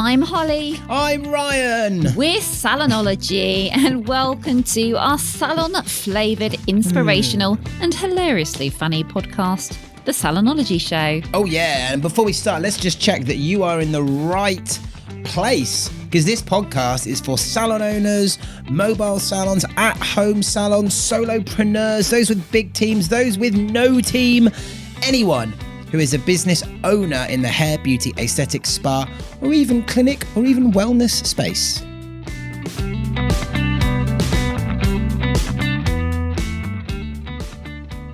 I'm Holly. I'm Ryan. We're Salonology, and welcome to our salon-flavoured, inspirational and hilariously funny podcast, The Salonology Show. Oh yeah, and before we start, let's just check that you are in the right place, because this podcast is for salon owners, mobile salons, at-home salons, solopreneurs, those with big teams, those with no team, anyone who is a business owner in the hair, beauty, aesthetic, spa, or even clinic, or even wellness space.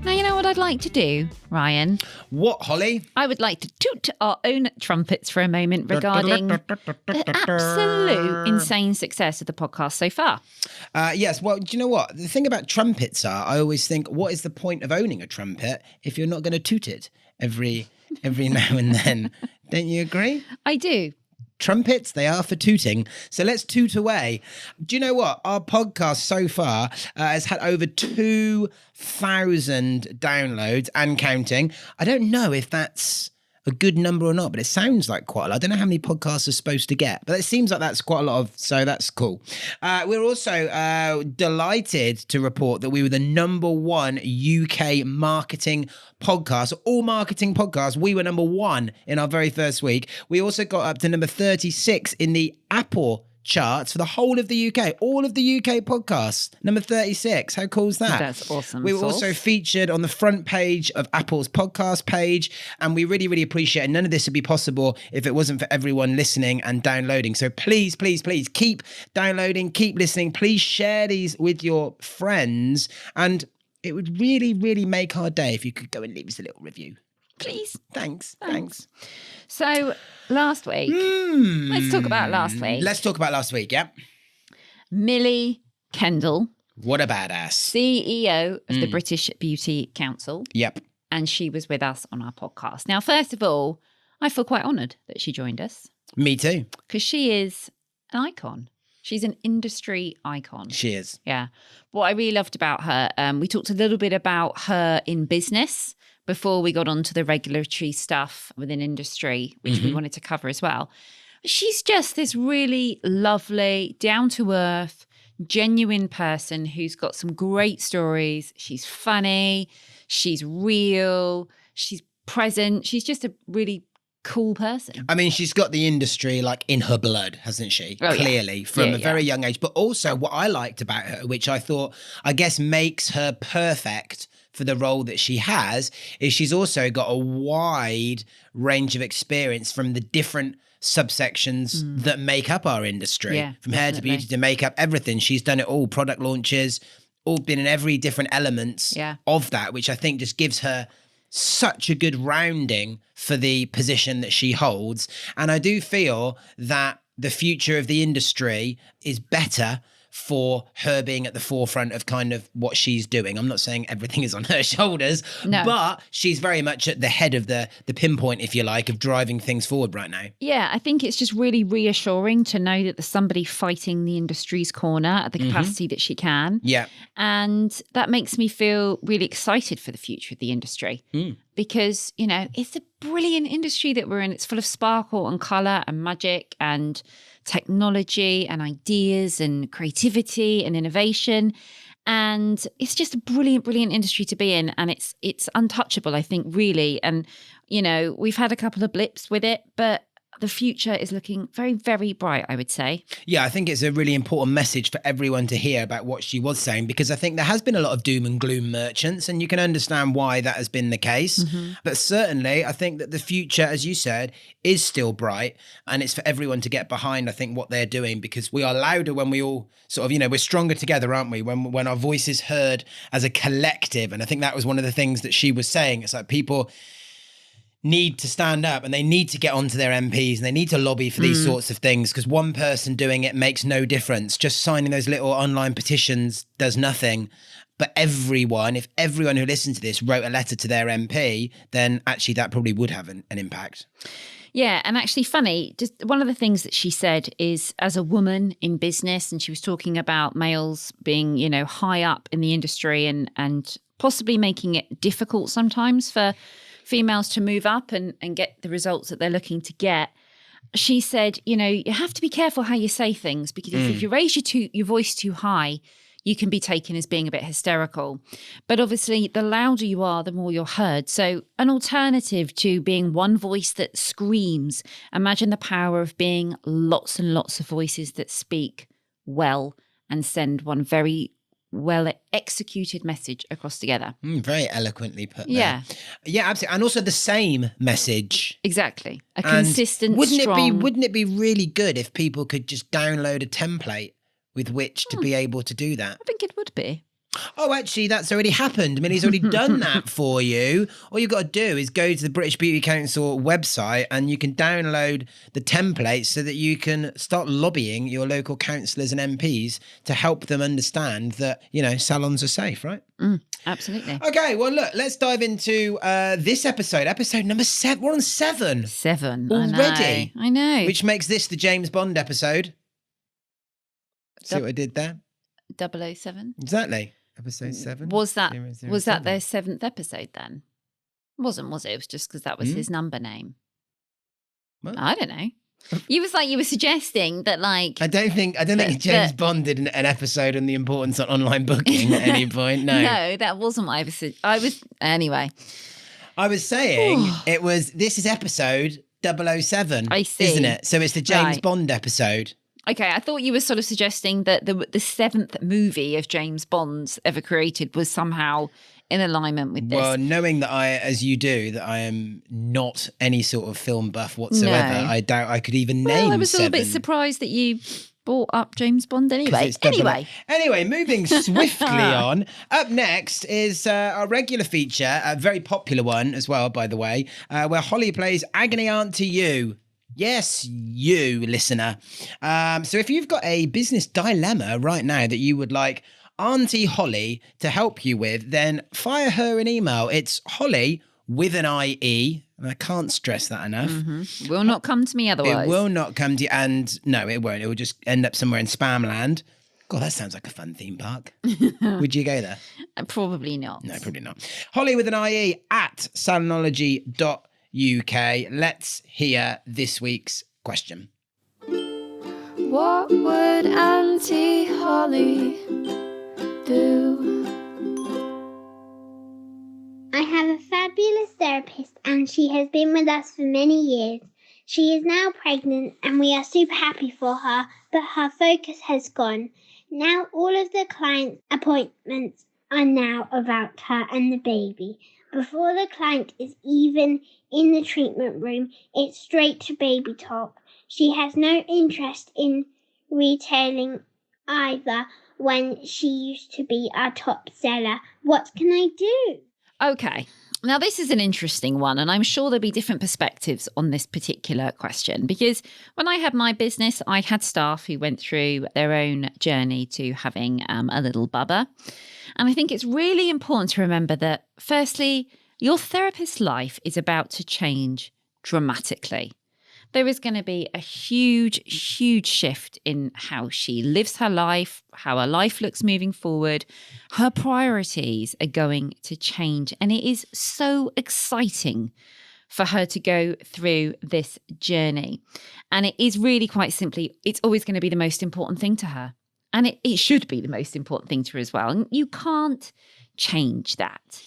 Now, you know what I'd like to do, Ryan? What, Holly? I would like to toot our own trumpets for a moment regarding the absolute insane success of the podcast so far. Yes, well, do you know what? The thing about trumpets are, I always think, what is the point of owning a trumpet if you're not going to toot it every now and then? Don't you agree? I do. Trumpets, they are for tooting. So let's toot away. Do you know what? Our podcast so far has had over 2,000 downloads and counting. I don't know if that's a good number or not, but it sounds like quite a lot. I don't know how many podcasts are supposed to get, but it seems like that's quite a lot so that's cool. We're also delighted to report that we were the number one UK marketing podcast, all marketing podcasts. We were number one in our very first week. We also got up to number 36 in the Apple charts for the whole of the UK, all of the UK podcasts, number 36. How cool is that? That's awesome. We were also featured on the front page of Apple's podcast page, and we really, really appreciate it. None of this would be possible if it wasn't for everyone listening and downloading. So please, please, please keep downloading, keep listening. Please share these with your friends, and it would really, really make our day if you could go and leave us a little review. Please. Thanks. So last week, let's talk about last week. Let's talk about last week, yep. Millie Kendall. What a badass. CEO of the British Beauty Council. Yep. And she was with us on our podcast. Now, first of all, I feel quite honoured that she joined us. Me too. Because she is an icon. She's an industry icon. She is. Yeah. What I really loved about her, we talked a little bit about her in business before we got on to the regulatory stuff within industry, which we wanted to cover as well. She's just this really lovely, down-to-earth, genuine person who's got some great stories. She's funny, she's real, she's present. She's just a really cool person. I mean, she's got the industry like in her blood, hasn't she? Oh, clearly, from a very young age. But also what I liked about her, which I thought, I guess, makes her perfect for the role that she has, is she's also got a wide range of experience from the different subsections that make up our industry, from hair to beauty to makeup, everything. She's done it all, product launches, all been in every different elements of that, which I think just gives her such a good rounding for the position that she holds. And I do feel that the future of the industry is better for her being at the forefront of kind of what she's doing. I'm not saying everything is on her shoulders, but she's very much at the head of the pinpoint, if you like, of driving things forward right now. Yeah, I think it's just really reassuring to know that there's somebody fighting the industry's corner at the capacity that she can. Yeah. And that makes me feel really excited for the future of the industry. Because, you know, it's a brilliant industry that we're in. It's full of sparkle and colour and magic and technology and ideas and creativity and innovation. And it's just a brilliant, brilliant industry to be in. And it's untouchable, I think, really. And, you know, we've had a couple of blips with it, but the future is looking very, very bright, I would say. Yeah, I think it's a really important message for everyone to hear about what she was saying, because I think there has been a lot of doom and gloom merchants, and you can understand why that has been the case. But certainly, I think that the future, as you said, is still bright, and it's for everyone to get behind, I think, what they're doing, because we are louder when we all sort of, you know, we're stronger together, aren't we? When our voice is heard as a collective. And I think that was one of the things that she was saying. It's like people need to stand up and they need to get onto their MPs and they need to lobby for these sorts of things, because one person doing it makes no difference. Just signing those little online petitions does nothing. But if everyone who listened to this wrote a letter to their MP, then actually that probably would have an impact. Yeah, and actually funny, just one of the things that she said is, as a woman in business, and she was talking about males being, you know, high up in the industry and possibly making it difficult sometimes for females to move up and get the results that they're looking to get. she said, you know, you have to be careful how you say things because if you raise your voice too high, you can be taken as being a bit hysterical. But obviously, the louder you are, the more you're heard. So an alternative to being one voice that screams, imagine the power of being lots and lots of voices that speak well and send one very well executed message across together. Very eloquently put there. Yeah. Yeah, absolutely. And also the same message. Exactly. A And consistent, wouldn't strong... Wouldn't it be really good if people could just download a template with which to be able to do that? I think it would be. Oh, actually, that's already happened. Millie's already done that for you. All you've got to do is go to the British Beauty Council website and you can download the templates so that you can start lobbying your local councillors and MPs to help them understand that, you know, salons are safe, right? Absolutely. Okay, well, look, let's dive into this episode number 7. We're on 7. 7. Already. I know. Which makes this the James Bond episode. See what I did there? 007. Exactly. Episode 7. Was that 007. their 7th episode then? Wasn't, was it? It was just because that was his number name. What? I don't know. You were suggesting that, like... I don't think James Bond did an episode on the importance of online booking at any point. No. No, that wasn't what anyway. I was saying this is episode 007. I see. Isn't it? So it's the James Bond episode. Okay, I thought you were sort of suggesting that the 7th movie of James Bond's ever created was somehow in alignment with this. Well, knowing that as you do, that I am not any sort of film buff whatsoever, No. I doubt I could even name 7. I was a little bit surprised that you brought up James Bond anyway. Anyway, moving swiftly on. Up next is our regular feature, a very popular one as well, by the way, where Holly plays Agony Aunt to You. Yes, you listener. So if you've got a business dilemma right now that you would like Auntie Holly to help you with, then fire her an email. It's Holly with an IE. And I can't stress that enough. Mm-hmm. Will not come to me otherwise. It will not come to you. And no, it won't. It will just end up somewhere in spam land. God, that sounds like a fun theme park. Would you go there? Probably not. No, probably not. Holly with an IE at salonology.UK. Let's hear this week's question. What would Auntie Holly do? I have a fabulous therapist and she has been with us for many years. She is now pregnant and we are super happy for her, but her focus has gone. Now all of the client appointments are now about her and the baby. Before the client is even in the treatment room, it's straight to baby talk. She has no interest in retailing either when she used to be our top seller. What can I do? Okay. Now, this is an interesting one, and I'm sure there'll be different perspectives on this particular question, because when I had my business, I had staff who went through their own journey to having a little bubba. And I think it's really important to remember that, firstly, your therapist's life is about to change dramatically. There is going to be a huge, huge shift in how she lives her life, how her life looks moving forward. Her priorities are going to change. And it is so exciting for her to go through this journey. And it is really quite simply, it's always going to be the most important thing to her. And it should be the most important thing to her as well. And you can't change that.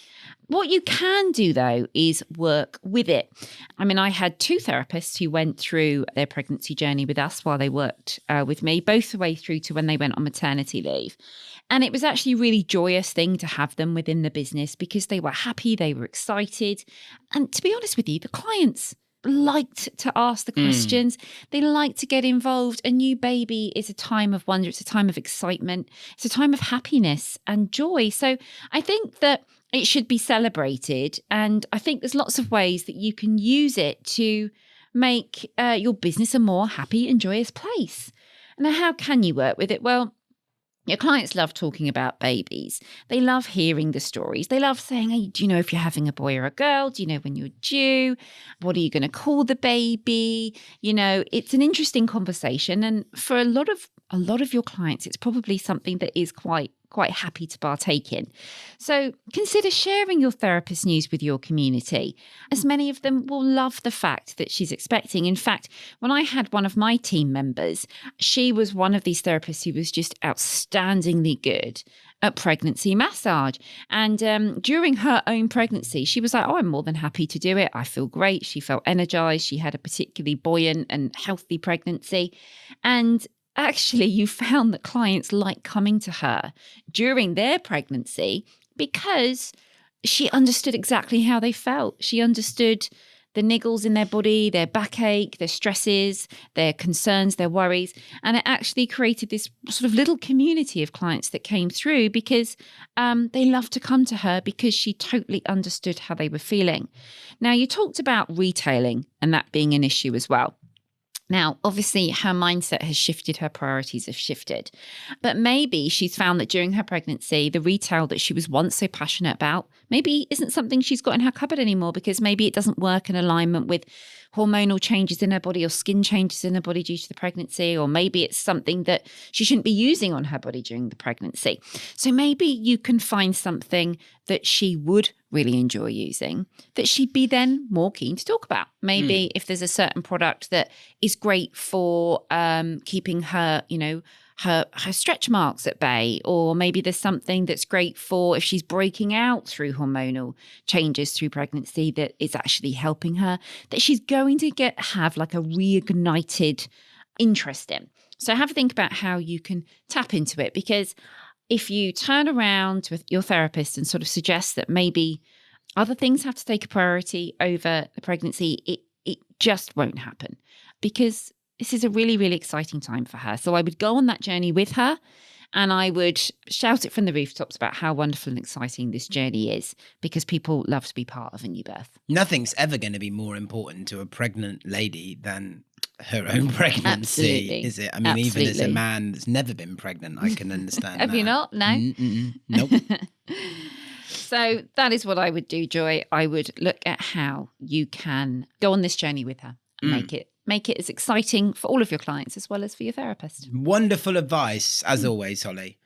What you can do, though, is work with it. I mean, I had 2 therapists who went through their pregnancy journey with us while they worked with me, both the way through to when they went on maternity leave. And it was actually a really joyous thing to have them within the business because they were happy, they were excited. And to be honest with you, the clients liked to ask the questions. They like to get involved. A new baby is a time of wonder. It's a time of excitement. It's a time of happiness and joy. So I think that it should be celebrated. And I think there's lots of ways that you can use it to make your business a more happy and joyous place. Now, how can you work with it? Well, your clients love talking about babies. They love hearing the stories. They love saying, hey, do you know if you're having a boy or a girl? Do you know when you're due? What are you going to call the baby? You know, it's an interesting conversation. And for a lot of your clients, it's probably something that is quite quite happy to partake in. So consider sharing your therapist news with your community, as many of them will love the fact that she's expecting. In fact, when I had one of my team members, she was one of these therapists who was just outstandingly good at pregnancy massage. And during her own pregnancy, she was like, oh, I'm more than happy to do it. I feel great. She felt energized. She had a particularly buoyant and healthy pregnancy. And actually, you found that clients like coming to her during their pregnancy because she understood exactly how they felt. She understood the niggles in their body, their backache, their stresses, their concerns, their worries. And it actually created this sort of little community of clients that came through because they loved to come to her because she totally understood how they were feeling. Now, you talked about retailing and that being an issue as well. Now, obviously, her mindset has shifted, her priorities have shifted. But maybe she's found that during her pregnancy, the retail that she was once so passionate about maybe isn't something she's got in her cupboard anymore because maybe it doesn't work in alignment with hormonal changes in her body or skin changes in her body due to the pregnancy, or maybe it's something that she shouldn't be using on her body during the pregnancy. So maybe you can find something that she would really enjoy using that she'd be then more keen to talk about. Maybe if there's a certain product that is great for keeping her, her stretch marks at bay, or maybe there's something that's great for if she's breaking out through hormonal changes through pregnancy that is actually helping her, that she's going to have like a reignited interest in. So have a think about how you can tap into it, because if you turn around with your therapist and sort of suggest that maybe other things have to take a priority over the pregnancy, it just won't happen, because this is a really, really exciting time for her. So I would go on that journey with her and I would shout it from the rooftops about how wonderful and exciting this journey is, because people love to be part of a new birth. Nothing's ever going to be more important to a pregnant lady than her own pregnancy, Absolutely. is it? I mean, even as a man that's never been pregnant, I can understand Have that. you not? No? Nope. So that is what I would do, Joy. I would look at how you can go on this journey with her and make it as exciting for all of your clients as well as for your therapist. Wonderful advice, as always, Holly.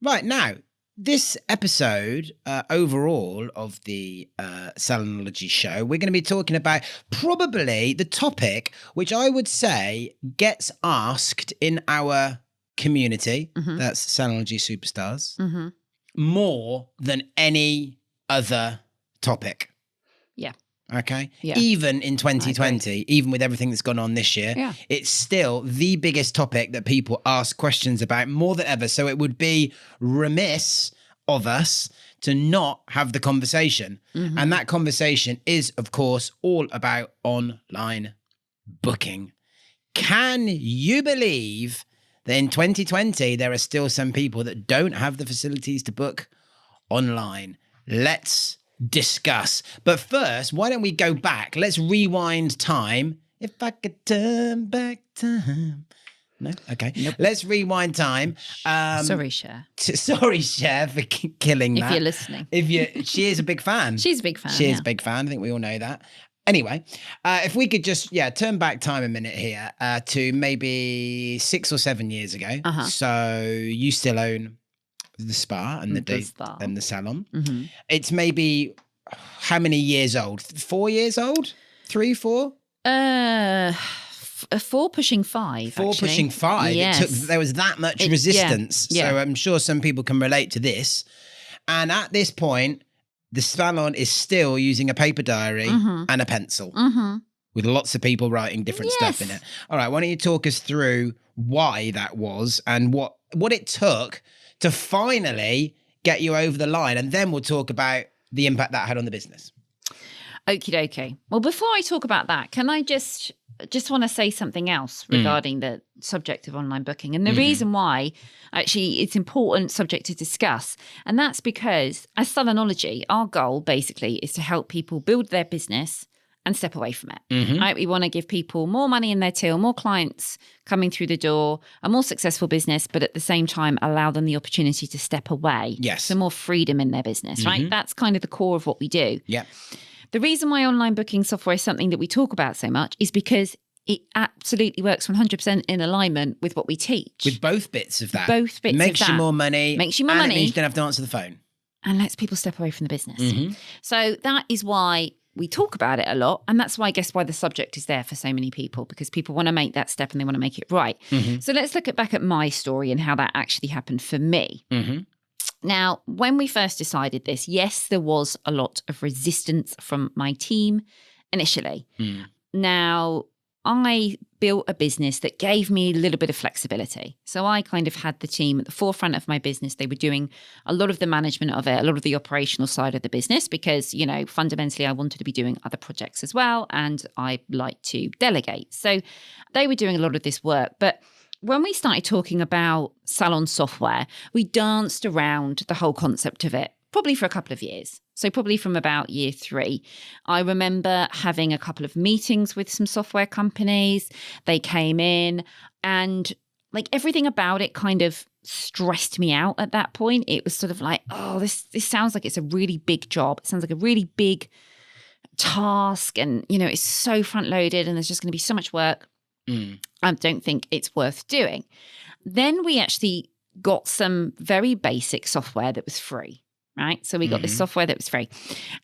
Right, now, this episode overall of the Salonology Show, we're going to be talking about probably the topic which I would say gets asked in our community, that's Salonology Superstars, more than any other topic. Yeah. Okay. Yeah. Even in 2020, even with everything that's gone on this year, it's still the biggest topic that people ask questions about more than ever. So it would be remiss of us to not have the conversation. And that conversation is, of course, all about online booking. Can you believe that in 2020, there are still some people that don't have the facilities to book online? Let's discuss. But first, why don't we go back? Let's rewind time. If I could turn back time. No? Okay. Nope. Let's rewind time. Sorry, Cher. Sorry, Cher, for killing that. If you're listening. She is a big fan. She's a big fan. She is a big fan. I think we all know that. Anyway, if we could just, turn back time a minute here to maybe 6 or 7 years ago. So you still own the spa and the spa and the salon. It's maybe how many years old? 4 years old? 3, 4? 4 pushing 5. 4 actually. pushing 5. Yes. There was that much resistance. Yeah. So I'm sure some people can relate to this. And at this point, the salon is still using a paper diary and a pencil with lots of people writing different stuff in it. All right, why don't you talk us through why that was and what it took to finally get you over the line, and then we'll talk about the impact that had on the business. Okie dokie. Well, before I talk about that, can I just want to say something else regarding the subject of online booking, and the reason why actually it's important subject to discuss. And that's because as Salonology, our goal basically is to help people build their business and step away from it. Right? We want to give people more money in their till, more clients coming through the door, a more successful business, but at the same time allow them the opportunity to step away. Yes. So more freedom in their business, right? That's kind of the core of what we do. Yeah. The reason why online booking software is something that we talk about so much is because it absolutely works 100% in alignment with what we teach. With both bits of that. Both bits Makes of you that. more money. Makes you more and money. It means you don't have to answer the phone. And lets people step away from the business. Mm-hmm. So that is why we talk about it a lot. And that's why, I guess, why the subject is there for so many people, because people want to make that step and they want to make it right. Mm-hmm. So let's look back at my story and how that actually happened for me. Mm-hmm. Now, when we first decided this, yes, there was a lot of resistance from my team initially. Mm. Now, I built a business that gave me a little bit of flexibility. So I kind of had the team at the forefront of my business. They were doing a lot of the management of it, a lot of the operational side of the business, because, you know, fundamentally I wanted to be doing other projects as well. And I like to delegate. So they were doing a lot of this work. But when we started talking about salon software, we danced around the whole concept of it, probably for a couple of years. So probably from about year 3, I remember having a couple of meetings with some software companies. They came in and like everything about it kind of stressed me out at that point. It was sort of like, oh, this sounds like it's a really big job. It sounds like a really big task. And, you know, it's so front loaded and there's just going to be so much work. I don't think it's worth doing. Then we actually got some very basic software that was free. Right. So we got this software that was free.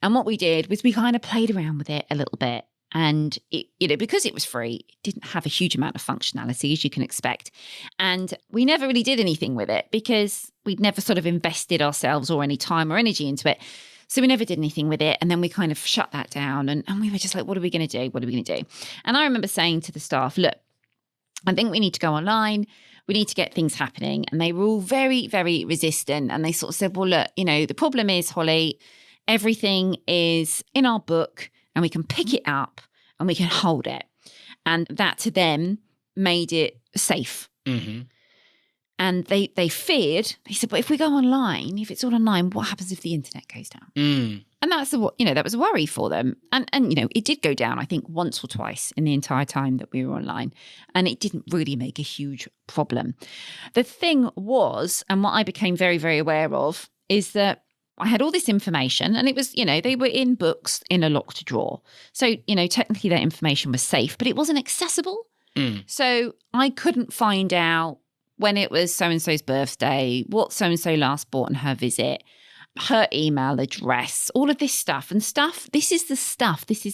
And what we did was we kind of played around with it a little bit. And it, you know, because it was free, it didn't have a huge amount of functionality, as you can expect. And we never really did anything with it because we'd never sort of invested ourselves or any time or energy into it. So we never did anything with it. And then we kind of shut that down. And we were just like, what are we going to do? What are we going to do? And I remember saying to the staff, look, I think we need to go online. We need to get things happening. And they were all very, very resistant. And they sort of said, well, look, you know, the problem is, Holly, everything is in our book and we can pick it up and we can hold it. And that to them made it safe. Mm-hmm. And they feared, they said, but if we go online, if it's all online, what happens if the internet goes down? Mm. And that's that was a worry for them. And, you know, it did go down, I think, once or twice in the entire time that we were online. And it didn't really make a huge problem. The thing was, and what I became very, very aware of, is that I had all this information and it was, you know, they were in books in a locked drawer. So, you know, technically that information was safe, but it wasn't accessible. Mm. So I couldn't find out when it was so-and-so's birthday, what so-and-so last bought on her visit, her email address, all of this stuff. And this is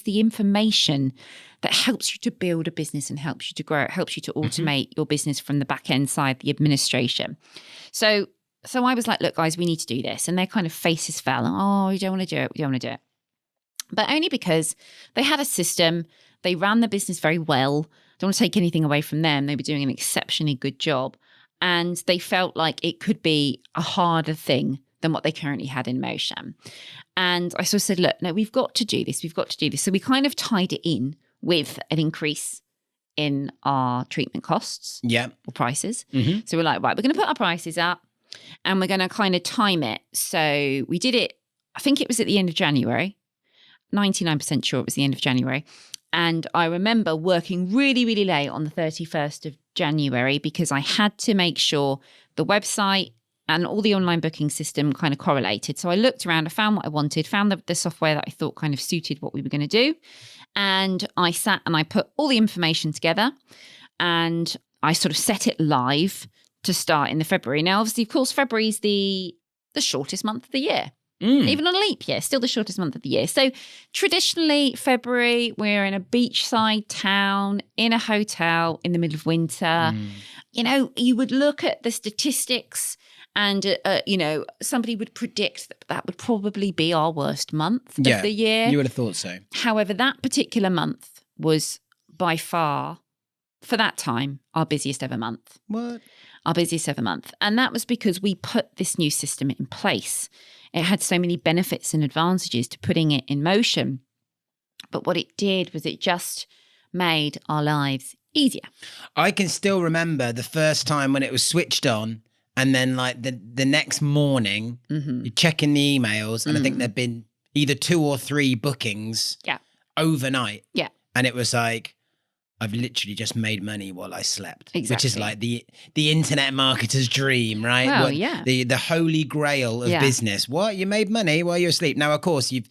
the information that helps you to build a business and helps you to grow. It helps you to automate your business from the back end side, the administration. So I was like, look, guys, we need to do this. And their kind of faces fell. Oh, you don't want to do it. We don't want to do it. But only because they had a system. They ran the business very well. Don't want to take anything away from them. They were doing an exceptionally good job. And they felt like it could be a harder thing than what they currently had in motion. And I sort of said, look, no, we've got to do this. We've got to do this. So we kind of tied it in with an increase in our treatment costs or prices. Mm-hmm. So we're like, right, we're going to put our prices up and we're going to kind of time it. So we did it, I think it was at the end of January, 99% sure it was the end of January. And I remember working really, really late on the 31st of January because I had to make sure the website and all the online booking system kind of correlated. So I looked around, I found what I wanted, found the software that I thought kind of suited what we were going to do. And I sat and I put all the information together and I sort of set it live to start in the February. Now, obviously, of course, February is the shortest month of the year. Even on a leap year, still the shortest month of the year. So traditionally, February, we're in a beachside town, in a hotel in the middle of winter. You know, you would look at the statistics and, you know, somebody would predict that would probably be our worst month of the year. You would have thought so. However, that particular month was by far, for that time, our busiest ever month. What? Our busiest ever month. And that was because we put this new system in place. It had so many benefits and advantages to putting it in motion. But what it did was it just made our lives easier. I can still remember the first time when it was switched on and then like the next morning, you're checking the emails and I think there'd been either 2 or 3 bookings overnight. Yeah. And it was like, I've literally just made money while I slept. Exactly. Which is like the internet marketer's dream, right? Well, yeah. The holy grail of business. What? You made money while you're asleep. Now, of course, you've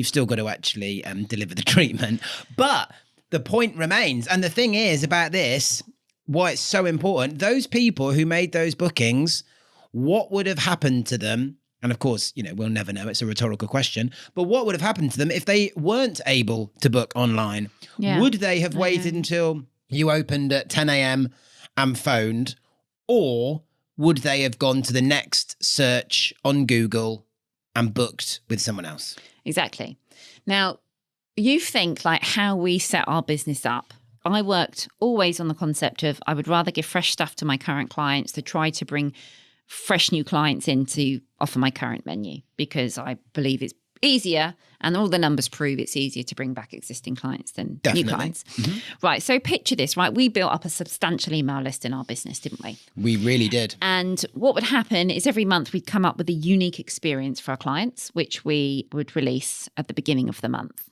still got to actually deliver the treatment. But the point remains. And the thing is about this, why it's so important, those people who made those bookings, what would have happened to them? And of course, we'll never know. It's a rhetorical question. But what would have happened to them if they weren't able to book online? Yeah. Would they have waited until you opened at 10 a.m. and phoned? Or would they have gone to the next search on Google and booked with someone else? Exactly. Now, you think like how we set our business up. I worked always on the concept of I would rather give fresh stuff to my current clients to try to bring fresh new clients in to offer my current menu, because I believe it's easier, and all the numbers prove it's easier to bring back existing clients than new clients. Mm-hmm. Right. So picture this, right? We built up a substantial email list in our business, didn't we? We really did. And what would happen is every month we'd come up with a unique experience for our clients, which we would release at the beginning of the month.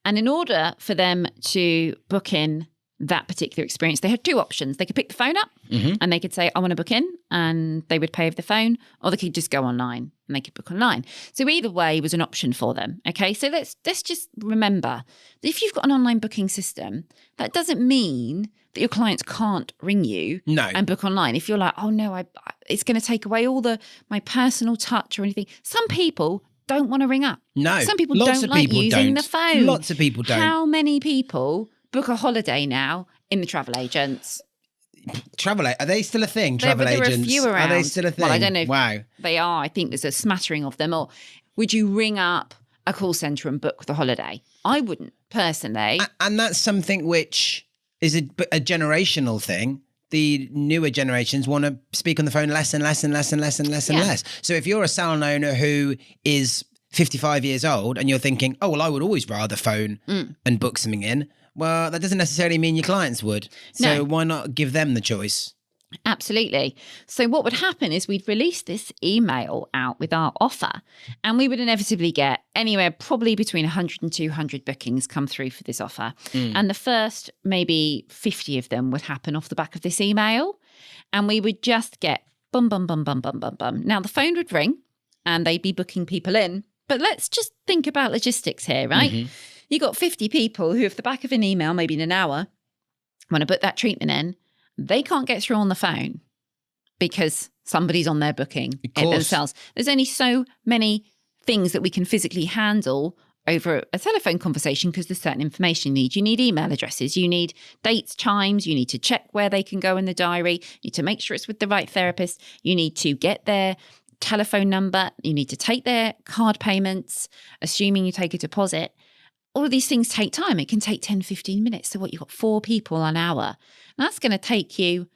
And in order for them to book in that particular experience, they had two options. They could pick the phone up and they could say, I want to book in, and they would pay over the phone, or they could just go online and they could book online. So either way was an option for them. Okay, so let's just remember that if you've got an online booking system, that doesn't mean that your clients can't ring you and book online. If you're like, oh no, it's going to take away all my personal touch or anything. Some people don't want to ring up. No. Some people don't like using the phone. Lots of people don't. How many people book a holiday now in the travel agents? Are they still a thing? Travel agents? There are a few around. Are they still a thing? Well, I don't know if they are. I think there's a smattering of them. Or would you ring up a call centre and book the holiday? I wouldn't, personally. And that's something which is a generational thing. The newer generations want to speak on the phone less and less and less and less and less and less. So if you're a salon owner who is 55 years old and you're thinking, oh, well, I would always rather phone and book something in. Well, that doesn't necessarily mean your clients would. So why not give them the choice? Absolutely. So what would happen is we'd release this email out with our offer, and we would inevitably get anywhere probably between 100 and 200 bookings come through for this offer. And the first maybe 50 of them would happen off the back of this email, and we would just get bum, bum, bum, bum, bum, bum, bum. Now the phone would ring and they'd be booking people in, but let's just think about logistics here, right? You got 50 people who, off the back of an email, maybe in an hour, want to book that treatment in. They can't get through on the phone because somebody's on their booking it themselves. There's only so many things that we can physically handle over a telephone conversation because there's certain information you need. You need email addresses, you need dates, times, you need to check where they can go in the diary, you need to make sure it's with the right therapist, you need to get their telephone number, you need to take their card payments, assuming you take a deposit. All of these things take time. It can take 10, 15 minutes. So what, you've got 4 people an hour. That's going to take you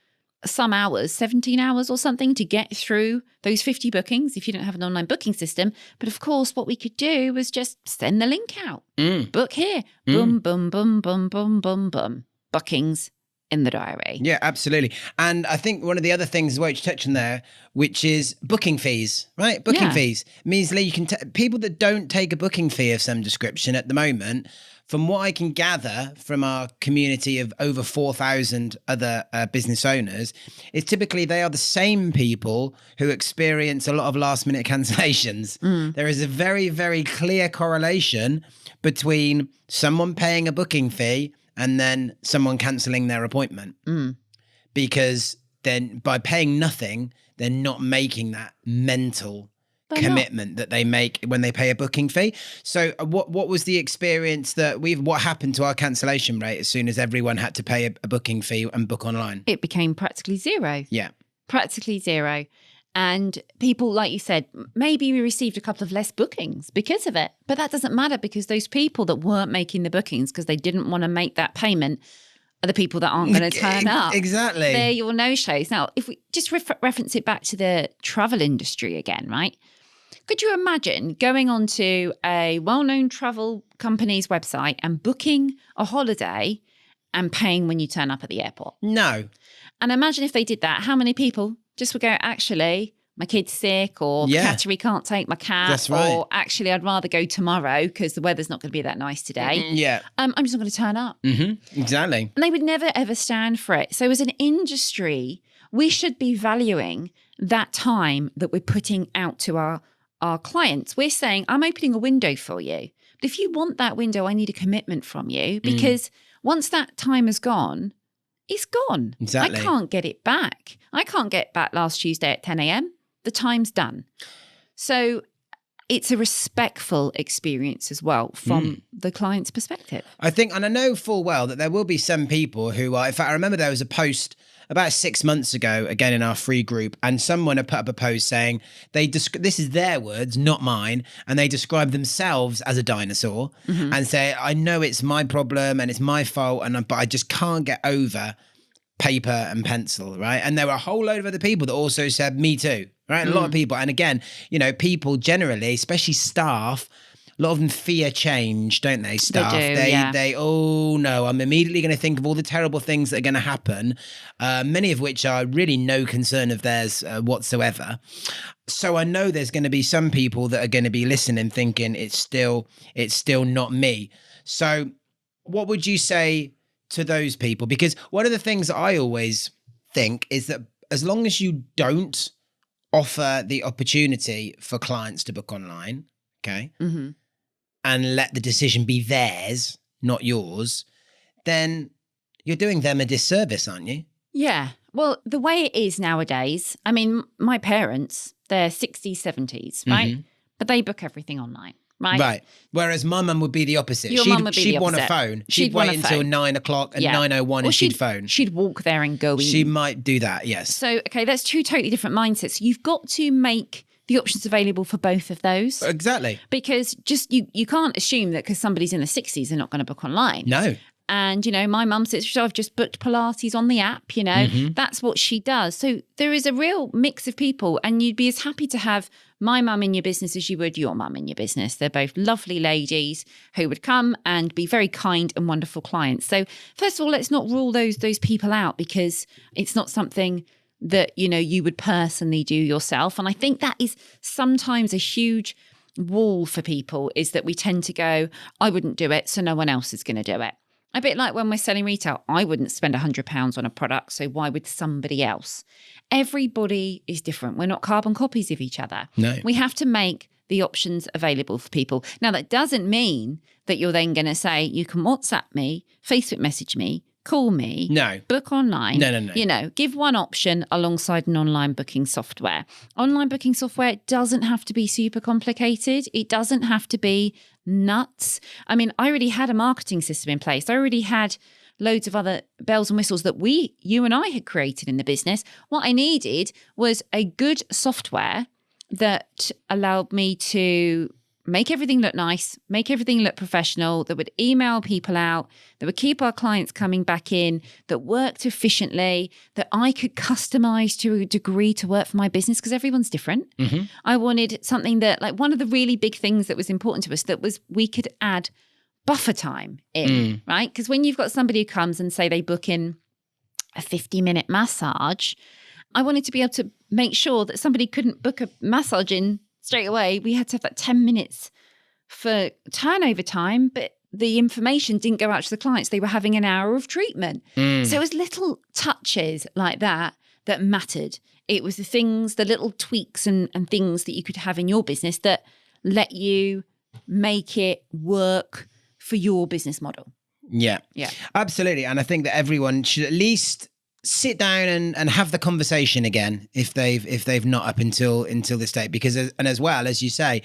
some hours, 17 hours or something to get through those 50 bookings if you don't have an online booking system. But of course, what we could do was just send the link out. Book here. Boom, boom, boom, boom, boom, boom, boom. Bookings in the diary. Yeah, absolutely. And I think one of the other things as well you touched on there, which is booking fees, right? Booking fees means that you can people that don't take a booking fee of some description at the moment, from what I can gather from our community of over 4,000 other business owners, is typically they are the same people who experience a lot of last minute cancellations. There is a very, very clear correlation between someone paying a booking fee and then someone cancelling their appointment. Because then by paying nothing, they're not making that mental commitment that they make when they pay a booking fee. So what was the experience what happened to our cancellation rate as soon as everyone had to pay a booking fee and book online? It became practically zero. Yeah. Practically zero. And people, like you said, maybe we received a couple of less bookings because of it. But that doesn't matter because those people that weren't making the bookings because they didn't want to make that payment are the people that aren't going to turn up. Exactly. They're your no-shows. Now, if we just reference it back to the travel industry again, right? Could you imagine going onto a well-known travel company's website and booking a holiday and paying when you turn up at the airport? No. And imagine if they did that, how many people just would go, actually, my kid's sick, or the cattery can't take my cat, That's right. or actually, I'd rather go tomorrow because the weather's not going to be that nice today. I'm just not going to turn up. Exactly. And they would never, ever stand for it. So as an industry, we should be valuing that time that we're putting out to our clients. We're saying, I'm opening a window for you. But if you want that window, I need a commitment from you because once that time has gone, it's gone. Exactly. I can't get it back. I can't get back last Tuesday at 10 a.m. The time's done. So it's a respectful experience as well from the client's perspective. I think, and I know full well that there will be some people who are, in fact, I remember there was a post about 6 months ago, again in our free group, and someone had put up a post saying this is their words, not mine, and they describe themselves as a dinosaur and say, I know it's my problem and it's my fault, but I just can't get over paper and pencil, right? And there were a whole load of other people that also said, me too, right? A lot of people. And again, people generally, especially staff, a lot of them fear change, don't they? Staff, they oh no, I'm immediately going to think of all the terrible things that are going to happen, many of which are really no concern of theirs whatsoever. So I know there's going to be some people that are going to be listening, thinking it's still not me. So what would you say to those people? Because one of the things that I always think is that as long as you don't offer the opportunity for clients to book online, okay, and let the decision be theirs, not yours, then you're doing them a disservice, aren't you? Yeah. Well, the way it is nowadays, I mean, my parents, they're 60s, 70s, right? But they book everything online, right? Right. Whereas my mum would be the opposite. Your mum would be the She'd want a opposite. phone. She'd She'd want wait a until phone. 9 o'clock and Yeah. 9:01 and she'd phone. She'd walk there and go in. She might do that, yes. So, okay, that's two totally different mindsets. You've got to make the options available for both of those. Exactly. Because just you can't assume that because somebody's in the 60s, they're not going to book online. No. And, my mum says, so I've just booked Pilates on the app, that's what she does. So there is a real mix of people, and you'd be as happy to have my mum in your business as you would your mum in your business. They're both lovely ladies who would come and be very kind and wonderful clients. So first of all, let's not rule those people out because it's not something that, you would personally do yourself. And I think that is sometimes a huge wall for people, is that we tend to go, I wouldn't do it, so no one else is going to do it. A bit like when we're selling retail, I wouldn't spend £100 on a product, so why would somebody else? Everybody is different. We're not carbon copies of each other. No. We have to make the options available for people. Now, that doesn't mean that you're then going to say, you can WhatsApp me, Facebook message me, call me, book online. No. Give one option alongside an online booking software. Online booking software doesn't have to be super complicated. It doesn't have to be nuts. I mean, I already had a marketing system in place. I already had loads of other bells and whistles that you and I had created in the business. What I needed was a good software that allowed me to make everything look nice, make everything look professional, that would email people out, that would keep our clients coming back in, that worked efficiently, that I could customize to a degree to work for my business because everyone's different. I wanted something that, like, one of the really big things that was important to us, that was we could add buffer time in, right? Because when you've got somebody who comes and say they book in a 50-minute massage, I wanted to be able to make sure that somebody couldn't book a massage in straight away. We had to have that 10 minutes for turnover time, but the information didn't go out to the clients. They were having an hour of treatment. So it was little touches like that mattered. It was the little tweaks and things that you could have in your business that let you make it work for your business model. Yeah, absolutely. And I think that everyone should at least sit down and have the conversation again if they've not up until this date, because as well as you say,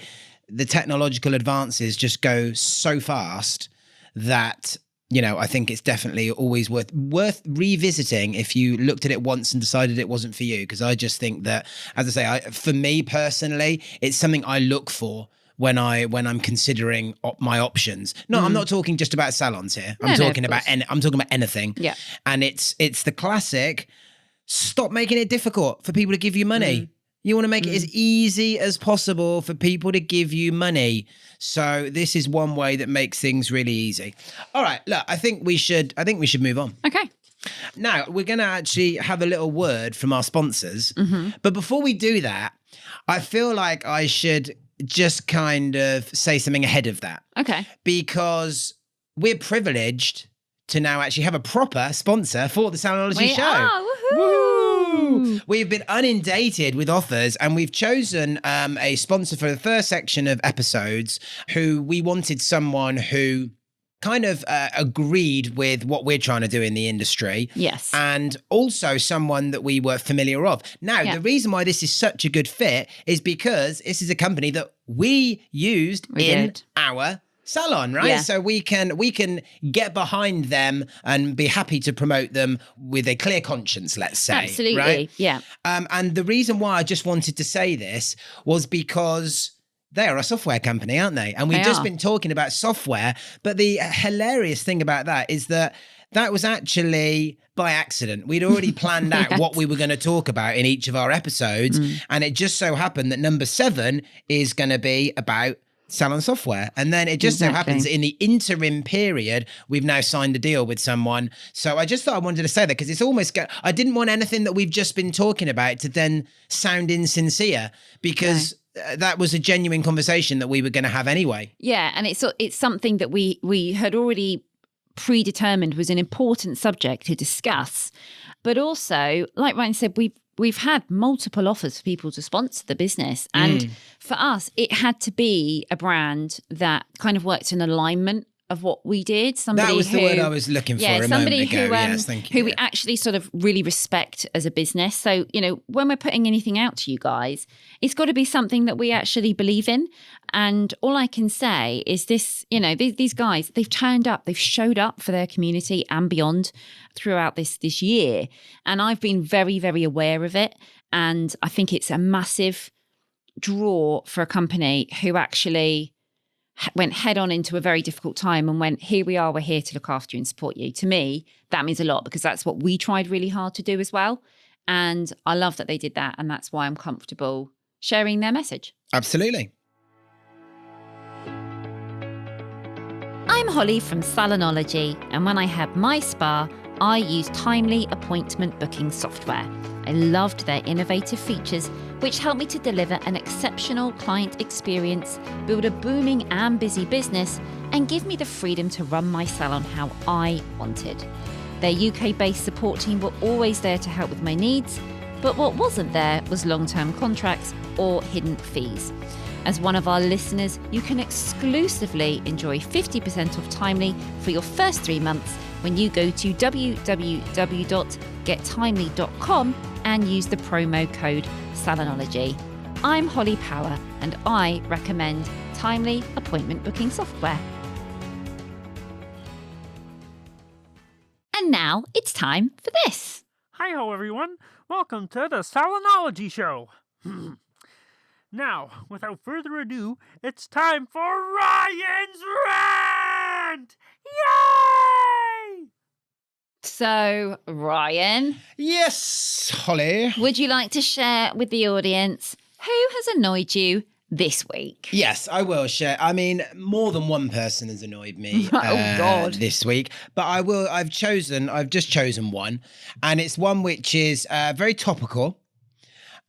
the technological advances just go so fast that I think it's definitely always worth revisiting if you looked at it once and decided it wasn't for you. Because I just think that, as I say, for me personally, it's something I look for when I'm considering my options. No, I'm not talking just about salons here. I'm talking about anything. Yeah. And it's the classic, stop making it difficult for people to give you money. You want to make it as easy as possible for people to give you money. So this is one way that makes things really easy. All right, look, I think we should move on. Okay. Now, we're going to actually have a little word from our sponsors. But before we do that, I feel like I should just kind of say something ahead of that. Okay. Because we're privileged to now actually have a proper sponsor for the Salonology Show. Woohoo! We've been inundated with offers, and we've chosen a sponsor for the first section of episodes who we wanted someone who kind of agreed with what we're trying to do in the industry. Yes. And also someone that we were familiar of. Now, the reason why this is such a good fit is because this is a company that we used in our salon, right? Yeah. So we can get behind them and be happy to promote them with a clear conscience, let's say. Absolutely. Right? Yeah. And the reason why I just wanted to say this was because they are a software company, aren't they? And we've just been talking about software. But the hilarious thing about that is that was actually by accident. We'd already planned out what we were going to talk about in each of our episodes. And it just so happened that number 7 is going to be about salon software. And then it just so happens in the interim period, we've now signed a deal with someone. So I just thought I wanted to say that because it's almost, I didn't want anything that we've just been talking about to then sound insincere, because that was a genuine conversation that we were going to have anyway. Yeah. And it's something that we had already predetermined was an important subject to discuss. But also, like Ryan said, we've had multiple offers for people to sponsor the business. And for us, it had to be a brand that kind of worked in alignment of what we did. Somebody that was the word I was looking for a moment ago. Yes, thank you. Who we actually sort of really respect as a business. So, when we're putting anything out to you guys, it's got to be something that we actually believe in. And all I can say is this, these guys, they've turned up, they've showed up for their community and beyond throughout this year. And I've been very, very aware of it. And I think it's a massive draw for a company who actually went head on into a very difficult time and went, here we are, we're here to look after you and support you. To me, that means a lot because that's what we tried really hard to do as well. And I love that they did that. And that's why I'm comfortable sharing their message. Absolutely. I'm Holly from Salonology. And when I had my spa, I used timely appointment booking software. I loved their innovative features, which helped me to deliver an exceptional client experience, build a booming and busy business, and give me the freedom to run my salon how I wanted. Their UK-based support team were always there to help with my needs, but what wasn't there was long-term contracts or hidden fees. As one of our listeners, you can exclusively enjoy 50% off Timely for your first 3 months when you go to www.gettimely.com and use the promo code Salonology. I'm Holly Power and I recommend Timely appointment booking software. And now it's time for this. Hi-ho, everyone. Welcome to the Salonology Show. Now, without further ado, it's time for Ryan's Rant! Yay! So, Ryan. Yes, Holly. Would you like to share with the audience who has annoyed you this week? Yes, I will share. I mean, more than one person has annoyed me this week, but I've just chosen one, and it's one which is very topical,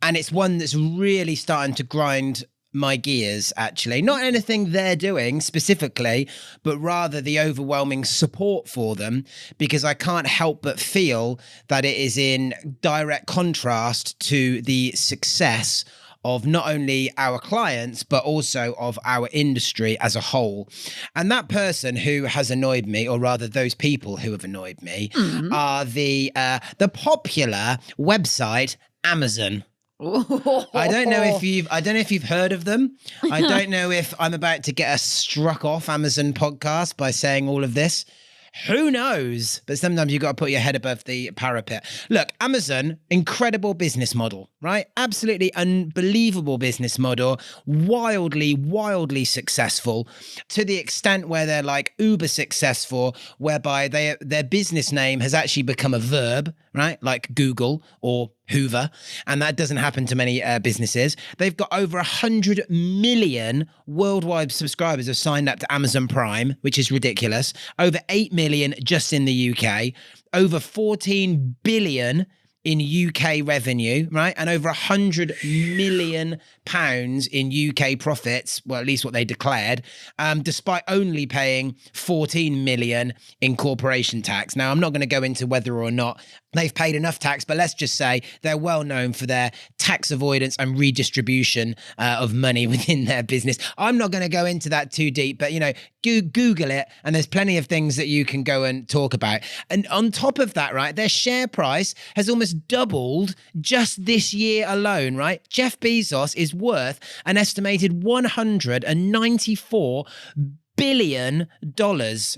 and it's one that's really starting to grind my gears, actually. Not anything they're doing specifically, but rather the overwhelming support for them, because I can't help but feel that it is in direct contrast to the success of not only our clients, but also of our industry as a whole. And that person who has annoyed me, or rather those people who have annoyed me, are the popular website Amazon. I don't know if you've heard of them. I don't know if I'm about to get a struck off Amazon podcast by saying all of this. Who knows? But sometimes you've got to put your head above the parapet. Look, Amazon, incredible business model, right? Absolutely unbelievable business model. Wildly, wildly successful, to the extent where they're like uber successful, whereby their business name has actually become a verb, right? Like Google or Hoover, and that doesn't happen to many businesses. They've got over 100 million worldwide subscribers have signed up to Amazon Prime, which is ridiculous. Over 8 million just in the UK, over 14 billion in UK revenue, right? And over 100 million pounds in UK profits, well, at least what they declared, despite only paying 14 million in corporation tax. Now, I'm not going to go into whether or not they've paid enough tax, but let's just say they're well known for their tax avoidance and redistribution of money within their business. I'm not going to go into that too deep, but, Google it, and there's plenty of things that you can go and talk about. And on top of that, right, their share price has almost doubled just this year alone, right? Jeff Bezos is worth an estimated $194 billion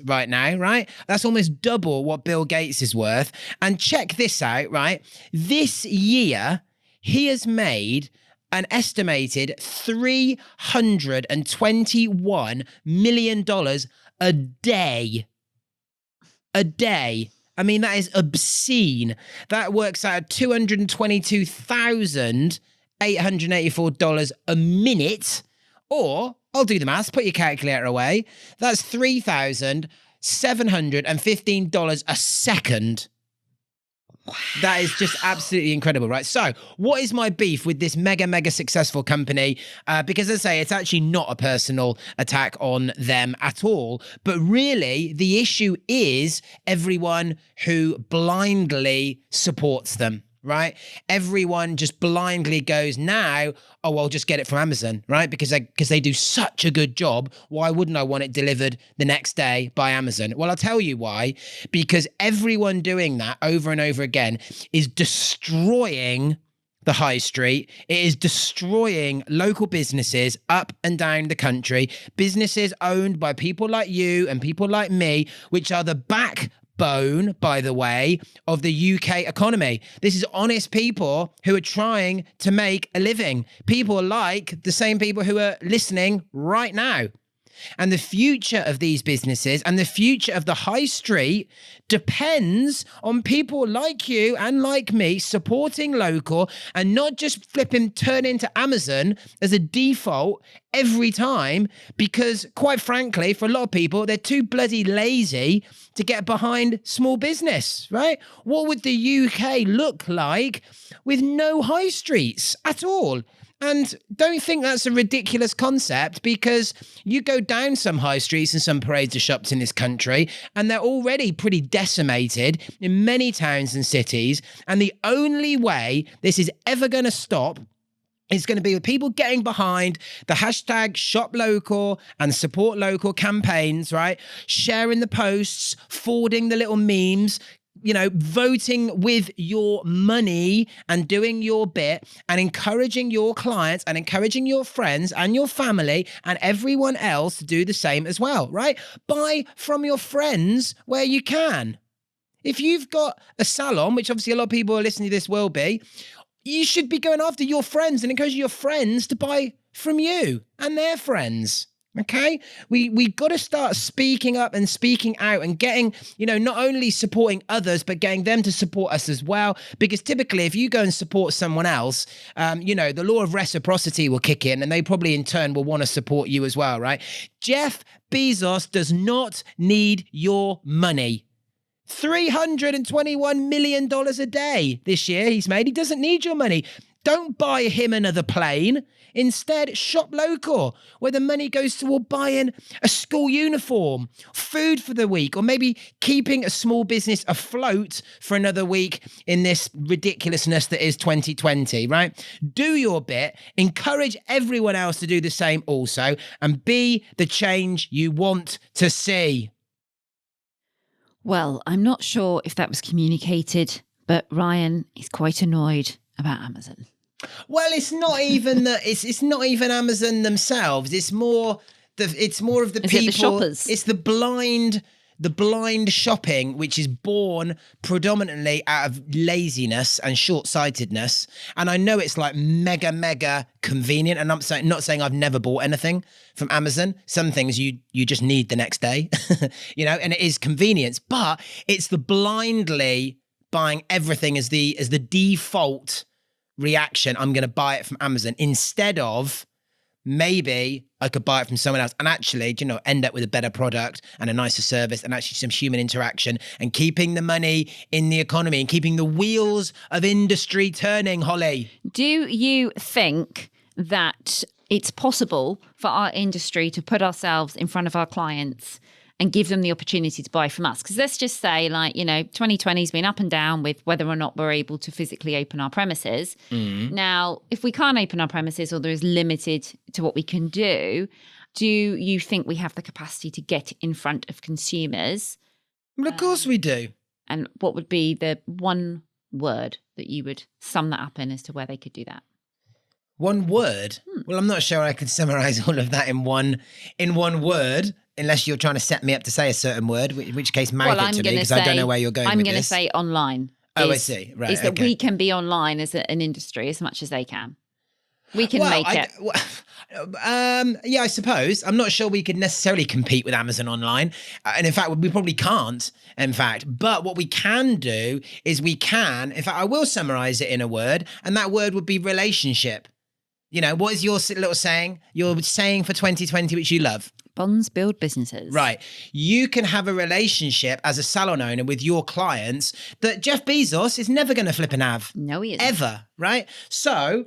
right now, right? That's almost double what Bill Gates is worth. And check this out, right? This year, he has made an estimated $321 million a day. A day. I mean, that is obscene. That works out at $222,884 a minute, or I'll do the maths, put your calculator away. That's $3,715 a second. Wow. That is just absolutely incredible, right? So what is my beef with this mega successful company? Because as I say, it's actually not a personal attack on them at all. But really, the issue is everyone who blindly supports them. Right? Everyone just blindly goes now, oh, I'll just get it from Amazon, right? Because they do such a good job. Why wouldn't I want it delivered the next day by Amazon? Well, I'll tell you why. Because everyone doing that over and over again is destroying the high street. It is destroying local businesses up and down the country, businesses owned by people like you and people like me, which are the backbone, by the way, of the UK economy. This is honest people who are trying to make a living. People like the same people who are listening right now. And the future of these businesses and the future of the high street depends on people like you and like me supporting local and not just flipping turn into Amazon as a default every time, because quite frankly, for a lot of people, they're too bloody lazy to get behind small business, right? What would the UK look like with no high streets at all? And don't think that's a ridiculous concept, because you go down some high streets and some parades of shops in this country, and they're already pretty decimated in many towns and cities. And the only way this is ever going to stop is going to be with people getting behind the hashtag shop local and support local campaigns, right? Sharing the posts, forwarding the little memes, voting with your money and doing your bit and encouraging your clients and encouraging your friends and your family and everyone else to do the same as well, right? Buy from your friends where you can. If you've got a salon, which obviously a lot of people who are listening to this will be, you should be going after your friends and encouraging your friends to buy from you and their friends. Okay, we got to start speaking up and speaking out and getting, not only supporting others, but getting them to support us as well. Because typically, if you go and support someone else, the law of reciprocity will kick in, and they probably in turn will want to support you as well, right? Jeff Bezos does not need your money. $321 million a day this year he's made. He doesn't need your money. Don't buy him another plane. Instead, shop local, where the money goes toward buying a school uniform, food for the week, or maybe keeping a small business afloat for another week in this ridiculousness that is 2020, right? Do your bit, encourage everyone else to do the same also, and be the change you want to see. Well, I'm not sure if that was communicated, but Ryan is quite annoyed about Amazon. Well, it's not even that. It's not even Amazon themselves. It's more of the people. The shoppers? It's the blind shopping, which is born predominantly out of laziness and short-sightedness. And I know it's like mega convenient. And I'm not saying I've never bought anything from Amazon. Some things you just need the next day, and it is convenience. But it's the blindly buying everything as the default reaction. I'm going to buy it from Amazon instead of maybe I could buy it from someone else and actually, end up with a better product and a nicer service and actually some human interaction and keeping the money in the economy and keeping the wheels of industry turning, Holly. Do you think that it's possible for our industry to put ourselves in front of our clients and give them the opportunity to buy from us. Because let's just say, 2020 has been up and down with whether or not we're able to physically open our premises. Now, if we can't open our premises or there is limited to what we can do you think we have the capacity to get in front of consumers? Well, of course we do. And what would be the one word that you would sum that up in as to where they could do that? One word? Well, I'm not sure I could summarize all of that in one word, unless you're trying to set me up to say a certain word, in which case mouth it to me, because I don't know where you're going with this. I'm going to say online. I see. Right. Is that we can be online as an industry as much as they can. We can make it. Yeah, I suppose. I'm not sure we could necessarily compete with Amazon online. And in fact, we probably can't, in fact. But what we can do is in fact, I will summarize it in a word, and that word would be relationship. What is your little saying? Your saying for 2020, which you love? Bonds build businesses. Right. You can have a relationship as a salon owner with your clients that Jeff Bezos is never going to flip and have. No, he isn't. Ever, right? So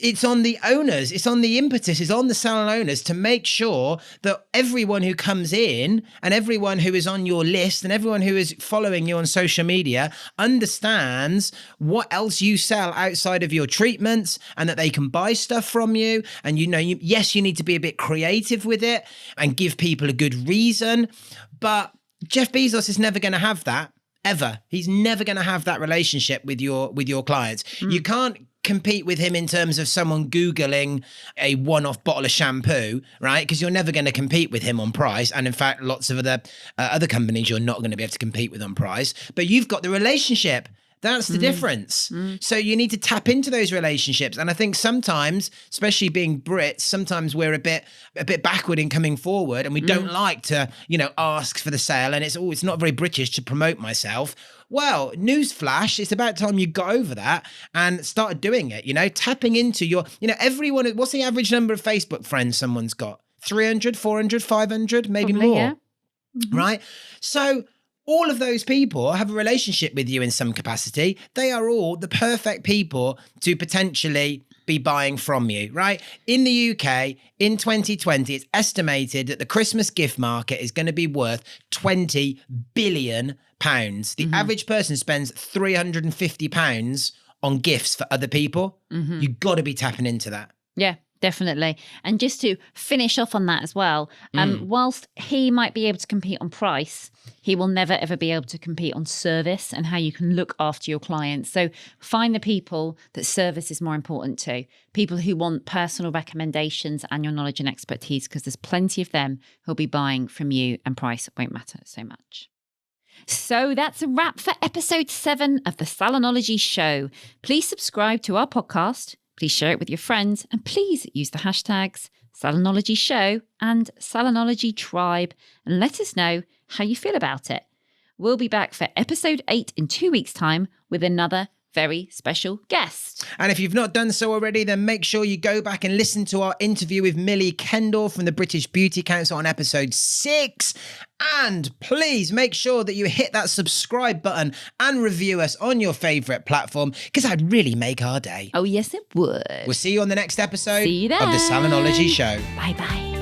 it's on the owners, it's on the impetus, it's on the salon owners to make sure that everyone who comes in and everyone who is on your list and everyone who is following you on social media understands what else you sell outside of your treatments and that they can buy stuff from you. And yes, you need to be a bit creative with it and give people a good reason. But Jeff Bezos is never going to have that, ever. He's never going to have that relationship with your clients. You can't compete with him in terms of someone Googling a one-off bottle of shampoo, right? Because you're never going to compete with him on price. And in fact, lots of other companies you're not going to be able to compete with on price. But you've got the relationship. That's the difference. So you need to tap into those relationships. And I think sometimes, especially being Brits, sometimes we're a bit backward in coming forward, and we don't like to, ask for the sale. And it's not very British to promote myself. Well, newsflash, it's about time you got over that and started doing it, tapping into your, everyone. What's the average number of Facebook friends someone's got? 300, 400, 500, maybe Probably, more, yeah. Right? So all of those people have a relationship with you in some capacity. They are all the perfect people to potentially be buying from you, right? In the UK, in 2020, it's estimated that the Christmas gift market is going to be worth £20 billion. The average person spends £350 on gifts for other people. You've got to be tapping into that. Yeah, definitely. And just to finish off on that as well, whilst he might be able to compete on price, he will never, ever be able to compete on service and how you can look after your clients. So find the people that service is more important to, people who want personal recommendations and your knowledge and expertise, because there's plenty of them who'll be buying from you and price won't matter so much. So that's a wrap for episode 7 of the Salonology Show. Please subscribe to our podcast. Please share it with your friends, and please use the hashtags Salonology Show and Salonology Tribe, and let us know how you feel about it. We'll be back for episode 8 in 2 weeks' time with another very special guest. And if you've not done so already, then make sure you go back and listen to our interview with Millie Kendall from the British Beauty Council on episode 6. And please make sure that you hit that subscribe button and review us on your favourite platform, because that'd really make our day. Oh, yes, it would. We'll see you on the next episode See you then. of the Salonology Show. Bye-bye.